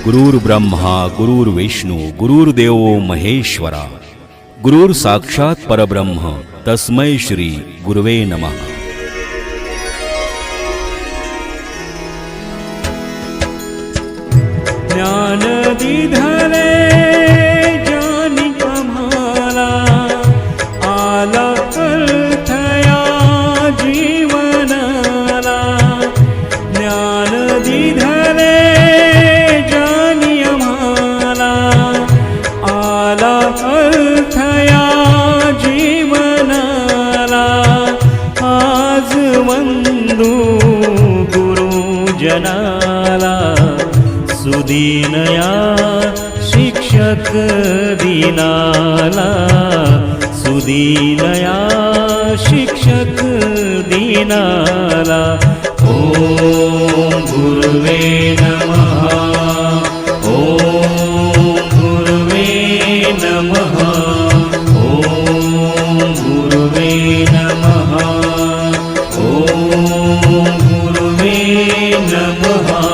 गुरुर्ब्रह्मा गुरुर्विष्णू गुरुर्देवो महेश्वरा गुरुर साक्षात परब्रह्म तस्मै श्री गुरुवे नमः. ज्ञान दिधले जानी आम्हाला आला अर्थया जीवनाला. ज्ञान दिधले जानी आम्हाला आला अर्थया जीवनाला. आज वंदू गुरुजनाला सुदीनया शिक्षक दीनाला. सुदीनया शिक्षक दीनाला. ओम गुरुवे नमः. ओम गुरुवे नमः. ओम गुरुवे नमः. ओम गुरुवे नमः.